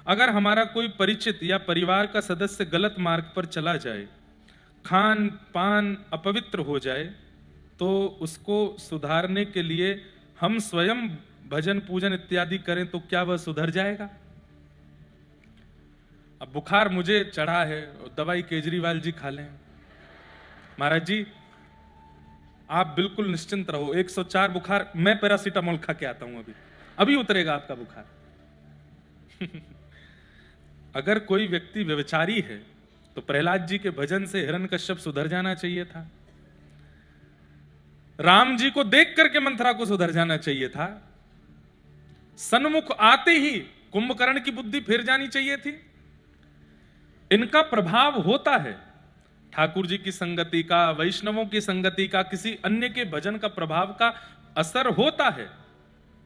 अगर हमारा कोई परिचित या परिवार का सदस्य गलत मार्ग पर चला जाए, खान पान अपवित्र हो जाए, तो उसको सुधारने के लिए हम स्वयं भजन पूजन इत्यादि करें तो क्या वह सुधर जाएगा? अब बुखार मुझे चढ़ा है, दवाई केजरीवाल जी खा लें। महाराज जी आप बिल्कुल निश्चिंत रहो, 104 बुखार, मैं पैरासीटामोल खा के आता हूं, अभी अभी उतरेगा आपका बुखार। अगर कोई व्यक्ति व्यभिचारी है तो प्रहलाद जी के भजन से हिरण्यकश्यप सुधर जाना चाहिए था। राम जी को देख करके मंथरा को सुधर जाना चाहिए था। सन्मुख आते ही कुंभकर्ण की बुद्धि फिर जानी चाहिए थी। इनका प्रभाव होता है, ठाकुर जी की संगति का, वैष्णवों की संगति का, किसी अन्य के भजन का प्रभाव का असर होता है,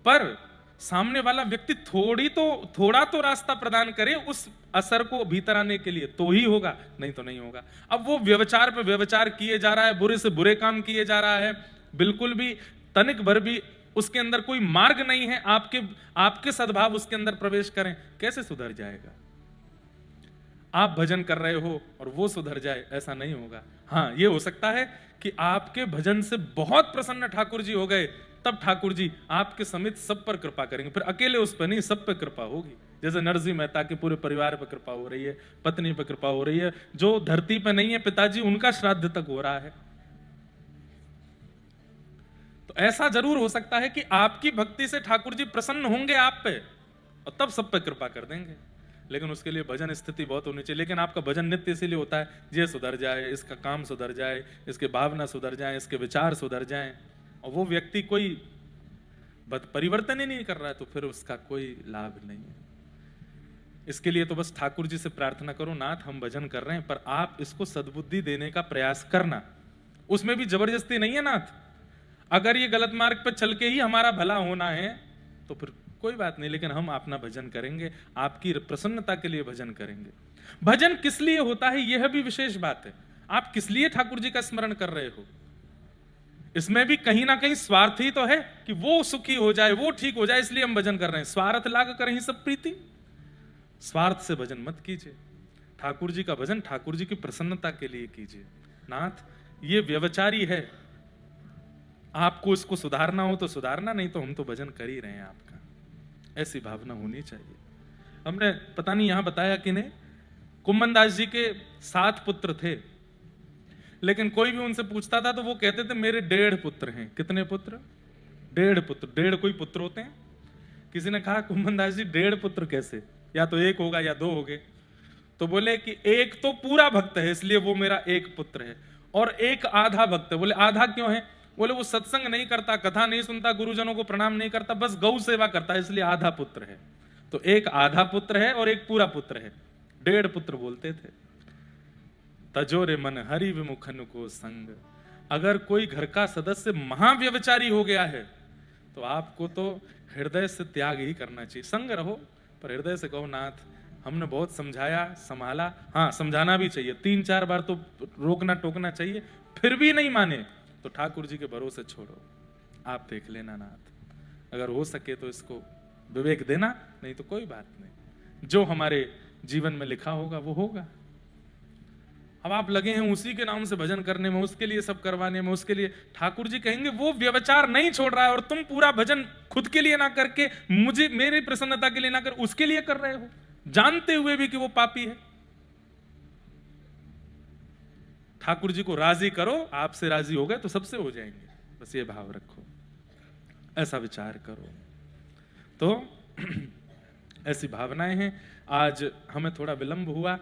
पर सामने वाला व्यक्ति थोड़ा तो रास्ता प्रदान करे उस असर को भीतर आने के लिए, तो ही होगा, नहीं तो नहीं होगा। अब वो व्यभिचार पे व्यभिचार किए जा रहा है, बुरे से बुरे काम किए जा रहा है, बिल्कुल भी तनिक भर भी उसके अंदर कोई मार्ग नहीं है, आपके सद्भाव उसके अंदर प्रवेश करें, कैसे सुधर जाएगा? आप भजन कर रहे हो और वो सुधर जाए, ऐसा नहीं होगा। हाँ, ये हो सकता है कि आपके भजन से बहुत प्रसन्न ठाकुर जी हो गए, तब ठाकुर जी आपके समेत सब पर कृपा करेंगे, फिर अकेले उस पर नहीं, सब पर कृपा होगी। जैसे नरसिंह मेहता के पूरे परिवार पर कृपा हो रही है, पत्नी पर कृपा हो रही है, जो धरती पर नहीं है पिताजी उनका श्राद्ध तक हो रहा है। तो ऐसा जरूर हो सकता है कि आपकी भक्ति से ठाकुर जी प्रसन्न होंगे आप पे और तब सब पे कृपा कर देंगे, लेकिन उसके लिए भजन स्थिति बहुत होनी चाहिए। लेकिन आपका भजन नित्य इसीलिए होता है, ये सुधर जाए, इसका काम सुधर जाए, इसके भावना सुधर जाए, इसके विचार सुधर जाएं, और वो व्यक्ति कोई परिवर्तन ही नहीं कर रहा है, तो फिर उसका कोई लाभ नहीं है। इसके लिए तो बस ठाकुर जी से प्रार्थना करो, नाथ हम भजन कर रहे हैं पर आप इसको सद्बुद्धि देने का प्रयास करना, उसमें भी जबरदस्ती नहीं है नाथ। अगर ये गलत मार्ग पर चल के ही हमारा भला होना है तो फिर कोई बात नहीं, लेकिन हम अपना भजन करेंगे, आपकी प्रसन्नता के लिए भजन करेंगे। भजन किस लिए होता है यह भी विशेष बात है। आप किस लिए ठाकुर जी का स्मरण कर रहे हो, इसमें भी कहीं ना कहीं स्वार्थ ही तो है कि वो सुखी हो जाए, वो ठीक हो जाए, इसलिए हम भजन कर रहे हैं। स्वार्थ लाग कर ही सब प्रीति, स्वार्थ से भजन मत कीजिए। ठाकुर जी का भजन ठाकुर जी की प्रसन्नता के लिए कीजिए। नाथ ये व्यभिचारी है, आपको इसको सुधारना हो तो सुधारना, नहीं तो हम तो भजन कर ही रहे हैं आपका, ऐसी भावना होनी चाहिए। हमने पता नहीं यहां बताया कि नहीं, कुम्भन दास जी के 7 पुत्र थे, लेकिन कोई भी उनसे पूछता था तो वो कहते थे मेरे 1.5 पुत्र हैं। कितने पुत्र? 1.5 पुत्र। 1.5 कोई पुत्र होते हैं? किसी ने कहा कुम्भन दास जी 1.5 पुत्र कैसे, या तो 1 होगा या 2 होंगे। तो बोले कि एक तो पूरा भक्त है इसलिए वो मेरा 1 पुत्र है, और एक आधा भक्त है। बोले आधा क्यों है? बोले वो सत्संग नहीं करता, कथा नहीं सुनता, गुरुजनों को प्रणाम नहीं करता, बस गौ सेवा करता है, इसलिए आधा पुत्र है। तो एक आधा पुत्र है और एक पूरा पुत्र है, 1.5 पुत्र बोलते थे। तजोरे मन हरि विमुखन को संग। अगर कोई घर का सदस्य महाव्यभिचारी हो गया है तो आपको तो हृदय से त्याग ही करना चाहिए। संग रहो पर हृदय से कहो नाथ हमने बहुत समझाया संभाला, हाँ समझाना भी चाहिए, 3-4 बार तो रोकना टोकना चाहिए, फिर भी नहीं माने तो ठाकुर जी के भरोसे छोड़ो, आप देख लेना नाथ, अगर हो सके तो इसको विवेक देना, नहीं तो कोई बात नहीं, जो हमारे जीवन में लिखा होगा वो होगा। अब आप लगे हैं उसी के नाम से भजन करने में, उसके लिए सब करवाने में, उसके लिए ठाकुर जी कहेंगे वो व्यभिचार नहीं छोड़ रहा है और तुम पूरा भजन खुद के लिए ना करके, मुझे मेरी प्रसन्नता के लिए ना कर, उसके लिए कर रहे हो, जानते हुए भी कि वो पापी है। ठाकुर जी को राजी करो, आपसे राजी हो गए तो सबसे हो जाएंगे, बस ये भाव रखो, ऐसा विचार करो। तो ऐसी भावनाएं हैं। आज हमें थोड़ा विलंब हुआ।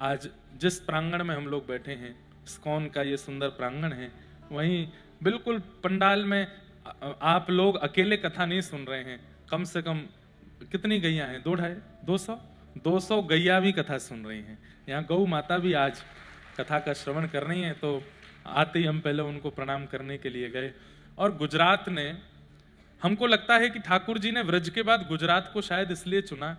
आज जिस प्रांगण में हम लोग बैठे हैं, इस्कॉन का ये सुंदर प्रांगण है, वहीं बिल्कुल पंडाल में आप लोग अकेले कथा नहीं सुन रहे हैं, कम से कम कितनी गैया हैं? 200 गैया भी कथा सुन रही हैं। यहाँ गौ माता भी आज कथा का श्रवण कर रही हैं, तो आते ही हम पहले उनको प्रणाम करने के लिए गए। और गुजरात ने, हमको लगता है कि ठाकुर जी ने व्रज के बाद गुजरात को शायद इसलिए चुना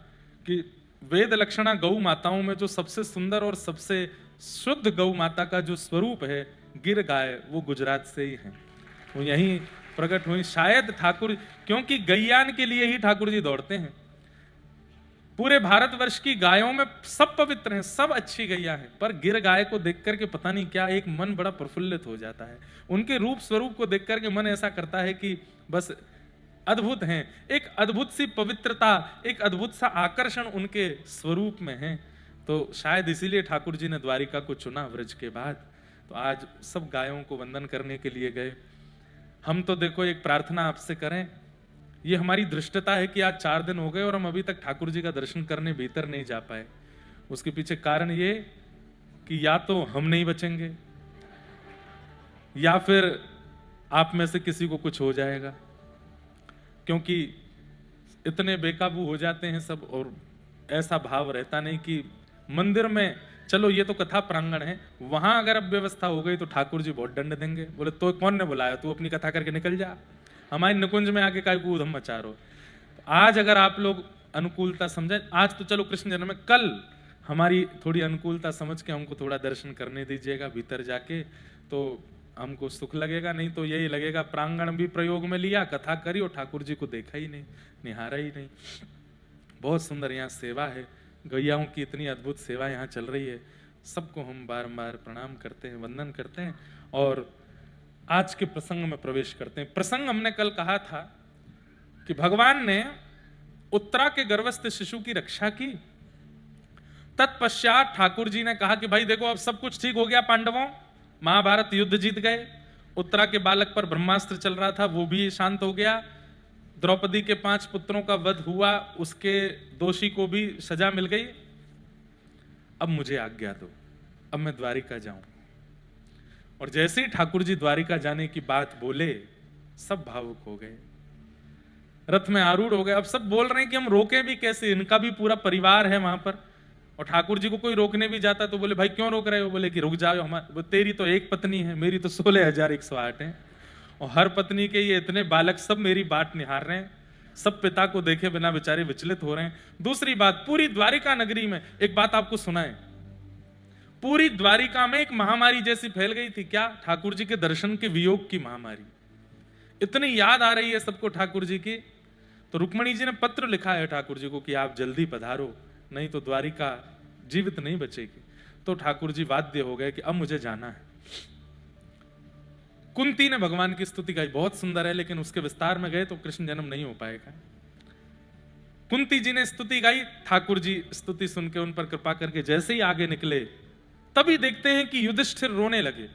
कि वेद लक्षणा गौ माताओं में जो सबसे सुंदर और सबसे शुद्ध गौ माता का जो स्वरूप है गिर गाय, वो गुजरात से ही है, वो यहीं प्रकट हुई शायद ठाकुर, क्योंकि गैयान के लिए ही ठाकुर जी दौड़ते हैं। पूरे भारतवर्ष की गायों में सब पवित्र हैं, सब अच्छी गैया हैं, पर गिर गाय को देख करके पता नहीं क्या एक मन बड़ा प्रफुल्लित हो जाता है। उनके रूप स्वरूप को देख करके मन ऐसा करता है कि बस अद्भुत हैं, एक अद्भुत सी पवित्रता, एक अद्भुत सा आकर्षण उनके स्वरूप में है। तो शायद इसीलिए ठाकुर जी ने द्वारिका को चुना व्रज के बाद। तो आज सब गायों को वंदन करने के लिए गए। हम तो देखो एक प्रार्थना आपसे करें, ये हमारी धृष्टता है कि आज 4 दिन हो गए और हम अभी तक ठाकुर जी का दर्शन करने भीतर नहीं जा पाए। उसके पीछे कारण ये कि या तो हम नहीं बचेंगे या फिर आप में से किसी को कुछ हो जाएगा, क्योंकि इतने बेकाबू हो जाते हैं सब, और ऐसा भाव रहता नहीं कि मंदिर में, चलो ये तो कथा प्रांगण है, वहां अगर अब व्यवस्था हो गई तो ठाकुर जी बहुत दंड देंगे। बोले तो कौन ने बुलाया, तू अपनी कथा करके निकल जा, हमारे निकुंज में आके काय कूद हम मचा रहो। आज अगर आप लोग अनुकूलता समझे, आज तो चलो कृष्ण जन्म में, कल हमारी थोड़ी अनुकूलता समझ के हमको थोड़ा दर्शन करने दीजिएगा भीतर जाके, तो हमको सुख लगेगा। नहीं तो यही लगेगा प्रांगण भी प्रयोग में लिया, कथा करी और ठाकुर जी को देखा ही नहीं, निहारा ही नहीं। बहुत सुंदर यहाँ सेवा है, गैयाओं की इतनी अद्भुत सेवा यहाँ चल रही है। सबको हम बारंबार प्रणाम करते हैं, वंदन करते हैं और आज के प्रसंग में प्रवेश करते हैं। प्रसंग हमने कल कहा था कि भगवान ने उत्तरा के गर्भस्थ शिशु की रक्षा की। तत्पश्चात ठाकुर जी ने कहा कि भाई देखो अब सब कुछ ठीक हो गया, पांडवों महाभारत युद्ध जीत गए, उत्तरा के बालक पर ब्रह्मास्त्र चल रहा था वो भी शांत हो गया, द्रौपदी के 5 पुत्रों का वध हुआ, उसके दोषी को भी सजा मिल गई। अब मुझे आज्ञा दो, अब मैं द्वारिका जाऊं। और जैसे ही ठाकुर जी द्वारिका जाने की बात बोले, सब भावुक हो गए, रथ में आरूढ़ हो गए। अब सब बोल रहे हैं कि हम रोकें भी कैसे, इनका भी पूरा परिवार है वहां पर। और ठाकुर जी को कोई रोकने भी जाता तो बोले भाई क्यों रोक रहे हो, बोले कि रुक जाओ, हमारे तेरी तो एक पत्नी है, मेरी तो 16,108 है, और हर पत्नी के ये इतने बालक सब मेरी बाट निहार रहे हैं, सब पिता को देखे बिना बेचारे विचलित हो रहे हैं। दूसरी बात, पूरी द्वारिका नगरी में एक बात आपको सुनाएं, पूरी द्वारिका में एक महामारी जैसी फैल गई थी। क्या? ठाकुर जी के दर्शन के वियोग की महामारी। इतनी याद आ रही है सबको ठाकुर जी की। तो रुक्मणी जी ने पत्र लिखा है ठाकुर जी को कि आप जल्दी पधारो, नहीं तो द्वारिका जीवित नहीं बचेगी। तो ठाकुर जी बाध्य हो गए कि अब मुझे जाना है। कुंती ने भगवान की स्तुति गाई, बहुत सुंदर है, लेकिन उसके विस्तार में गए तो कृष्ण जन्म नहीं हो पाएगा। कुंती जी ने स्तुति गाई, ठाकुर जी स्तुति सुन के उन पर कृपा करके जैसे ही आगे निकले, तभी देखते हैं कि युधिष्ठिर रोने लगे।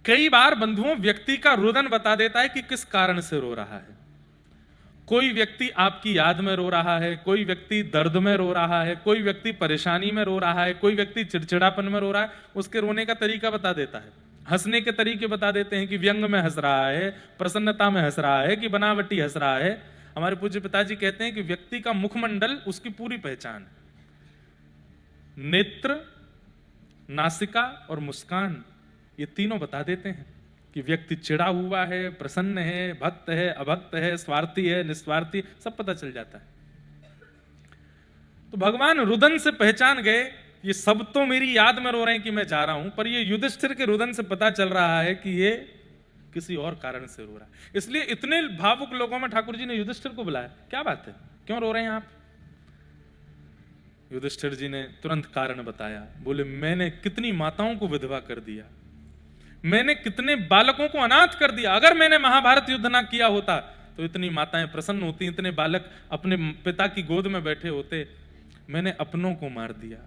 कई बार बंधुओं व्यक्ति का रुदन बता देता है कि किस कारण से रो रहा है। कोई व्यक्ति आपकी याद में रो रहा है, कोई व्यक्ति दर्द में रो रहा है, कोई व्यक्ति परेशानी में रो रहा है, कोई व्यक्ति चिड़चिड़ापन में रो रहा है। उसके रोने का तरीका बता देता है, हंसने के तरीके बता देते हैं कि व्यंग में हंस रहा है, प्रसन्नता में हंस रहा है, कि बनावटी हंस रहा है। हमारे पूज्य पिताजी कहते हैं कि व्यक्ति का मुखमंडल उसकी पूरी पहचान है। नेत्र, नासिका और मुस्कान, ये तीनों बता देते हैं कि व्यक्ति चिड़ा हुआ है, प्रसन्न है, भक्त है, अभक्त है, स्वार्थी है, निस्वार्थी, सब पता चल जाता है। तो भगवान रुदन से पहचान गए, ये सब तो मेरी याद में रो रहे हैं कि मैं जा रहा हूं, पर ये युधिष्ठिर के रुदन से पता चल रहा है कि ये किसी और कारण से रो रहा है। इसलिए इतने भावुक लोगों में ठाकुर जी ने युधिष्ठिर को बुलाया, क्या बात है, क्यों रो रहे हैं आप? युधिष्ठिर जी ने तुरंत कारण बताया। बोले मैंने कितनी माताओं को विधवा कर दिया, मैंने कितने बालकों को अनाथ कर दिया। अगर मैंने महाभारत युद्ध ना किया होता तो इतनी माताएं प्रसन्न होती, इतने बालक अपने पिता की गोद में बैठे होते। मैंने अपनों को मार दिया।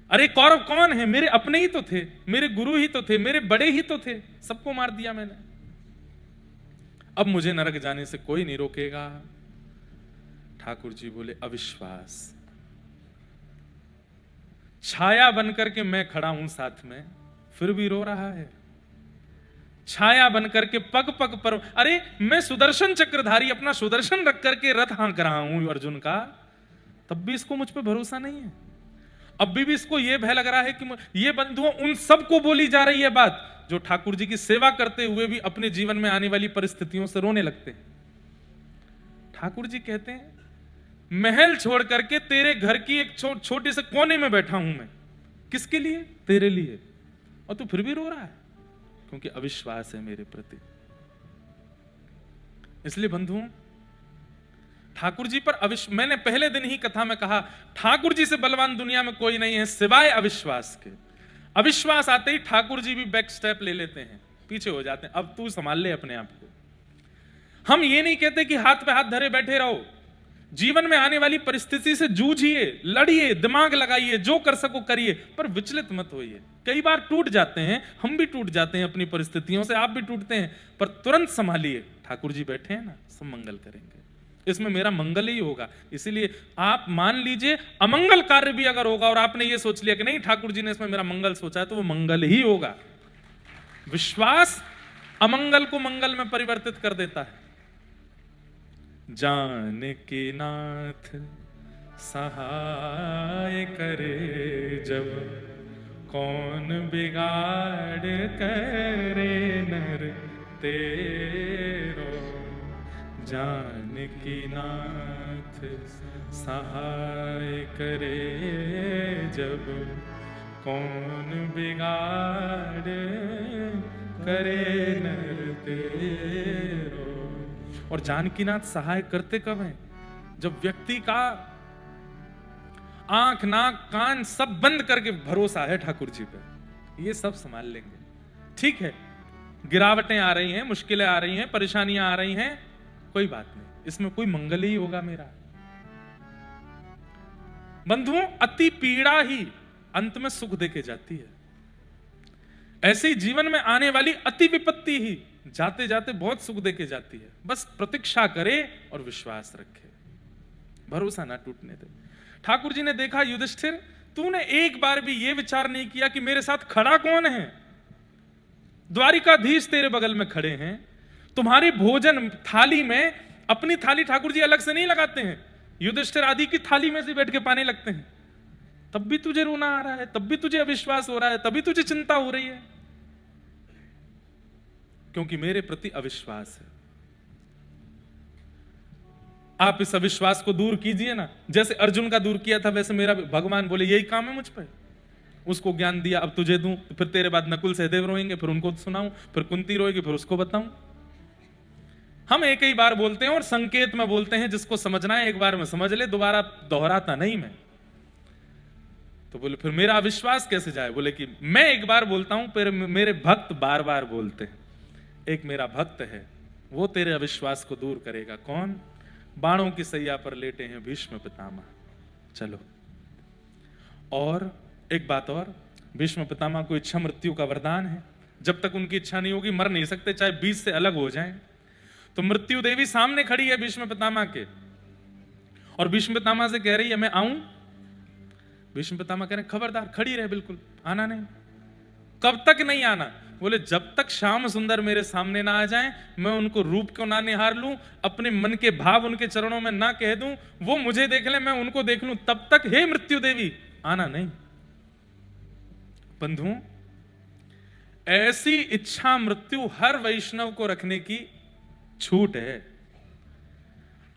अरे कौरव कौन है? मेरे अपने ही तो थे, मेरे गुरु ही तो थे, मेरे बड़े ही तो थे, सबको मार दिया मैंने। अब मुझे नरक जाने से कोई नहीं रोकेगा। ठाकुर जी बोले अविश्वास, छाया बनकर के मैं खड़ा हूं साथ में, फिर भी रो रहा है। छाया बनकर के पग पग पर, अरे मैं सुदर्शन चक्रधारी अपना सुदर्शन रख करके रथ हाँक रहा हूं अर्जुन का, तब भी इसको मुझ पे भरोसा नहीं है। अब भी इसको यह भय लग रहा है कि ये बंधुओं उन सबको बोली जा रही है बात जो ठाकुर जी की सेवा करते हुए भी अपने जीवन में आने वाली परिस्थितियों से रोने लगते हैं। ठाकुर जी कहते हैं महल छोड़ करके तेरे घर की एक छोटे से कोने में बैठा हूं मैं, किसके लिए? तेरे लिए, और तू फिर भी रो रहा है क्योंकि अविश्वास है मेरे प्रति। इसलिए बंधुओं ठाकुर जी पर मैंने पहले दिन ही कथा में कहा, ठाकुर जी से बलवान दुनिया में कोई नहीं है सिवाय अविश्वास के। अविश्वास आते ही ठाकुर जी भी बैक स्टेप ले लेते हैं, पीछे हो जाते हैं, अब तू संभाल ले अपने आप को। हम ये नहीं कहते कि हाथ पे हाथ धरे बैठे रहो, जीवन में आने वाली परिस्थिति से जूझिए, लड़िए, दिमाग लगाइए, जो कर सको करिए, पर विचलित मत होइए। कई बार टूट जाते हैं, हम भी टूट जाते हैं अपनी परिस्थितियों से, आप भी टूटते हैं, पर तुरंत संभालिए, ठाकुर जी बैठे हैं ना, सब मंगल करेंगे, इसमें मेरा मंगल ही होगा। इसीलिए आप मान लीजिए अमंगल कार्य भी अगर होगा और आपने ये सोच लिया कि नहीं ठाकुर जी ने इसमें मेरा मंगल सोचा है, तो वो मंगल ही होगा। विश्वास अमंगल को मंगल में परिवर्तित कर देता है। जानकी नाथ सहाय करे जब, कौन बिगाड़ करे नर तेरो। जानकी नाथ सहाय करे जब, कौन बिगाड़ करे नर तेरो। और जानकीनाथ सहाय करते कब हैं? जब व्यक्ति का आंख नाक कान सब बंद करके भरोसा है ठाकुर जी पे, ये सब संभाल लेंगे। ठीक है, गिरावटें आ रही हैं, मुश्किलें आ रही हैं, परेशानियां आ रही हैं, कोई बात नहीं, इसमें कोई मंगल ही होगा मेरा। बंधुओं, अति पीड़ा ही अंत में सुख देके जाती है। ऐसे ही जीवन में आने वाली अति विपत्ति ही जाते जाते बहुत सुख देके जाती है। बस प्रतीक्षा करे और विश्वास रखे, भरोसा ना टूटने दे। ठाकुर जी ने देखा, युधिष्ठिर तूने एक बार भी ये विचार नहीं किया कि मेरे साथ खड़ा कौन है। द्वारिकाधीश तेरे बगल में खड़े हैं, तुम्हारी भोजन थाली में अपनी थाली ठाकुर जी अलग से नहीं लगाते हैं, युधिष्ठिर आदि की थाली में से बैठ के पाने लगते हैं। तब भी तुझे रोना आ रहा है, तब भी तुझे अविश्वास हो रहा है, तभी तुझे चिंता हो रही है, क्योंकि मेरे प्रति अविश्वास है। आप इस अविश्वास को दूर कीजिए ना, जैसे अर्जुन का दूर किया था, वैसे मेरा भगवान बोले यही काम है मुझ पे। उसको ज्ञान दिया, अब तुझे दूं, फिर तेरे बाद नकुल सहदेव रोएंगे, फिर उनको सुनाऊं, फिर कुंती रोएगी, फिर उसको बताऊं। हम एक ही बार बोलते हैं और संकेत में बोलते हैं, जिसको समझना है एक बार में समझ ले, दोबारा दोहराता नहीं मैं। तो बोले फिर मेरा अविश्वास कैसे जाए? बोले कि मैं एक बार बोलता हूं, फिर मेरे भक्त बार बार बोलते हैं। एक मेरा भक्त है, वो तेरे अविश्वास को दूर करेगा। कौन? बाणों की सैया पर लेटे हैं भीष्म पितामह। चलो, और एक बात और, भीष्म पितामह को इच्छा मृत्यु का वरदान है। जब तक उनकी इच्छा नहीं होगी मर नहीं सकते, चाहे बीच से अलग हो जाएं। तो मृत्यु देवी सामने खड़ी है भीष्म पितामह के, और भीष्म पितामह से कह रही है मैं आऊं। भीष्म पितामह कह रहे हैं खबरदार, खड़ी रहे, बिल्कुल आना नहीं। कब तक नहीं आना? बोले जब तक श्याम सुंदर मेरे सामने ना आ जाएं, मैं उनको रूप को ना निहार लूं, अपने मन के भाव उनके चरणों में ना कह दूं, वो मुझे देख ले, मैं उनको देख लूं, तब तक हे मृत्यु देवी आना नहीं। बंधुओं, ऐसी इच्छा मृत्यु हर वैष्णव को रखने की छूट है।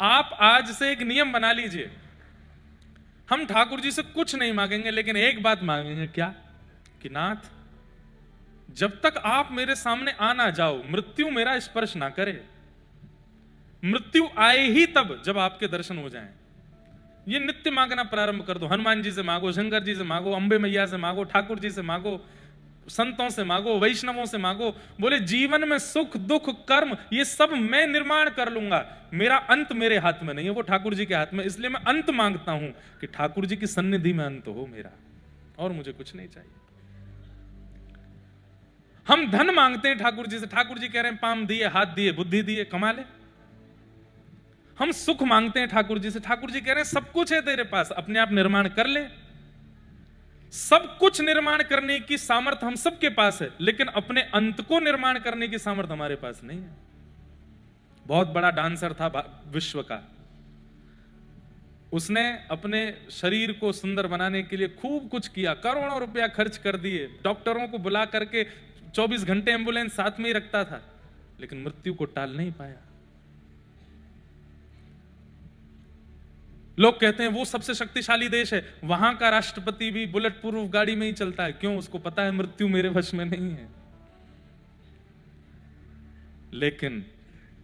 आप आज से एक नियम बना लीजिए, हम ठाकुर जी से कुछ नहीं मांगेंगे, लेकिन एक बात मांगेंगे, क्या? कि नाथ, जब तक आप मेरे सामने आ ना जाओ, मृत्यु मेरा स्पर्श ना करे। मृत्यु आए ही तब जब आपके दर्शन हो जाएं। ये नित्य मांगना प्रारंभ कर दो। हनुमान जी से मांगो, शंकर जी से मांगो, अंबे मैया से मांगो, ठाकुर जी से मांगो, संतों से मांगो, वैष्णवों से मांगो। बोले जीवन में सुख दुख कर्म ये सब मैं निर्माण कर लूंगा, मेरा अंत मेरे हाथ में नहीं है, वो ठाकुर जी के हाथ में। इसलिए मैं अंत मांगता हूं कि ठाकुर जी की सन्निधि में अंत हो मेरा, और मुझे कुछ नहीं चाहिए। हम धन मांगते हैं ठाकुर जी से, ठाकुर जी कह रहे हैं पाम दिए, हाथ दिए, बुद्धि दिए, कमा ले। हम सुख मांगते हैं ठाकुर जी से, ठाकुर जी कह रहे हैं सब कुछ है तेरे पास, अपने आप निर्माण कर ले। सब कुछ निर्माण करने की सामर्थ्य हम सबके पास है, लेकिन अपने अंत को निर्माण करने की सामर्थ्य हमारे पास नहीं है। बहुत बड़ा डांसर था विश्व का, उसने अपने शरीर को सुंदर बनाने के लिए खूब कुछ किया, करोड़ों रुपया खर्च कर दिए, डॉक्टरों को बुला करके 24 घंटे एम्बुलेंस साथ में ही रखता था, लेकिन मृत्यु को टाल नहीं पाया। लोग कहते हैं वो सबसे शक्तिशाली देश है, वहां का राष्ट्रपति भी बुलेट प्रूफ गाड़ी में ही चलता है। क्यों? उसको पता है मृत्यु मेरे वश में नहीं है। लेकिन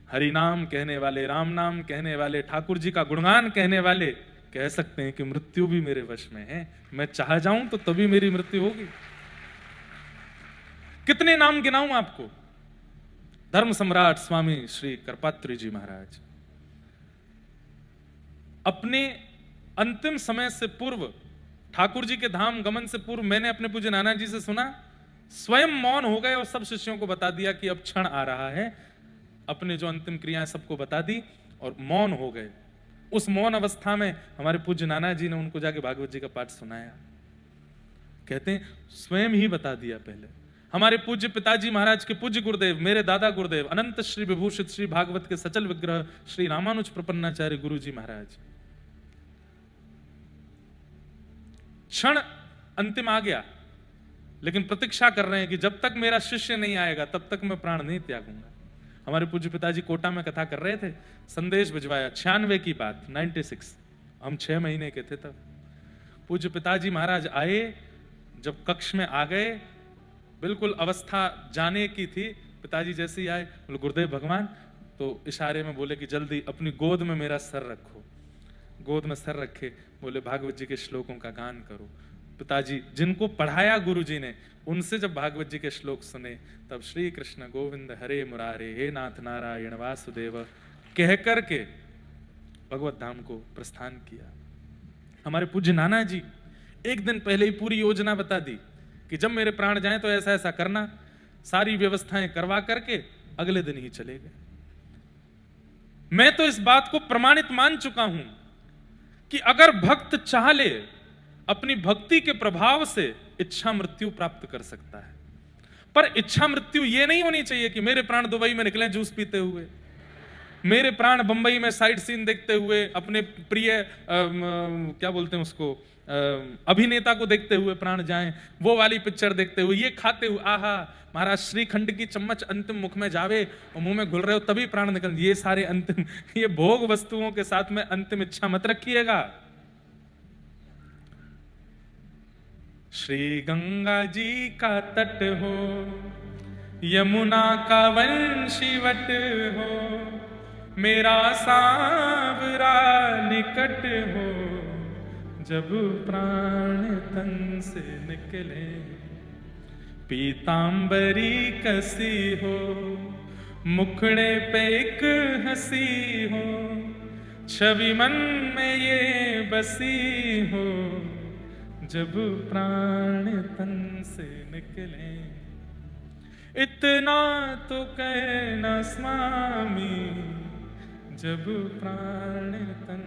हरि नाम कहने वाले, राम नाम कहने वाले, ठाकुर जी का गुणगान कहने वाले कह सकते हैं कि मृत्यु भी मेरे वश में है, मैं चाह जाऊं तो तभी मेरी मृत्यु होगी। कितने नाम गिनाऊं आपको? धर्म सम्राट स्वामी श्री करपात्री जी महाराज अपने अंतिम समय से पूर्व, ठाकुर जी के धाम गमन से पूर्व, मैंने अपने पूज्य नाना जी से सुना, स्वयं मौन हो गए और सब शिष्यों को बता दिया कि अब क्षण आ रहा है। अपने जो अंतिम क्रियाएं सबको बता दी और मौन हो गए। उस मौन अवस्था में हमारे पूज्य नाना जी ने उनको जाके भागवत जी का पाठ सुनाया। कहते हैं स्वयं ही बता दिया पहले। हमारे पूज्य पिताजी महाराज के पूज्य गुरुदेव, मेरे दादा गुरुदेव, अनंत श्री विभूषित श्री भागवत के सचल विग्रह श्री रामानुज प्रपन्नाचार्य गुरु जी महाराज, क्षण अंतिम आ गया, लेकिन प्रतीक्षा कर रहे हैं कि जब तक मेरा शिष्य नहीं आएगा तब तक मैं प्राण नहीं त्यागूंगा। हमारे पूज्य पिताजी कोटा में कथा कर रहे थे, संदेश भिजवाया 96 की बात, 96, हम 6 महीने के थे तब। पूज्य पिताजी महाराज आए, जब कक्ष में आ गए, बिल्कुल अवस्था जाने की थी। पिताजी जैसे ही आए बोले गुरुदेव भगवान, तो इशारे में बोले कि जल्दी अपनी गोद में मेरा सर रखो। गोद में सर रखे, बोले भागवत जी के श्लोकों का गान करो। पिताजी जिनको पढ़ाया गुरु जी ने, उनसे जब भागवत जी के श्लोक सुने, तब श्री कृष्ण गोविंद हरे मुरारे, हे नाथ नारायण वासुदेव कह करके भगवत धाम को प्रस्थान किया। हमारे पूज्य नाना जी एक दिन पहले ही पूरी योजना बता दी कि जब मेरे प्राण जाएं तो ऐसा ऐसा करना। सारी व्यवस्थाएं करवा करके अगले दिन ही चले गए। मैं तो इस बात को प्रमाणित मान चुका हूं कि अगर भक्त चाह ले, अपनी भक्ति के प्रभाव से इच्छा मृत्यु प्राप्त कर सकता है। पर इच्छा मृत्यु यह नहीं होनी चाहिए कि मेरे प्राण दुबई में निकले जूस पीते हुए, मेरे प्राण बंबई में साइट सीन देखते हुए, अपने प्रिय क्या बोलते हैं उसको, अभिनेता को देखते हुए प्राण जाएं, वो वाली पिक्चर देखते हुए, ये खाते हुए, आहा महाराज श्रीखंड की चम्मच अंतिम मुख में जावे और मुंह में घुल रहे हो तभी प्राण निकल, ये सारे अंतिम, ये भोग वस्तुओं के साथ में अंतिम इच्छा मत रखिएगा। श्री गंगा जी का तट हो, यमुना का वंशीवट हो, मेरा सांवरा निकट हो, जब प्राण तन से निकले, पीतांबरी कसी हो, मुखड़े पे एक हंसी हो, छवि मन में ये बसी हो, जब प्राण तन से निकले। इतना तो कहना स्वामी, जब प्राण तन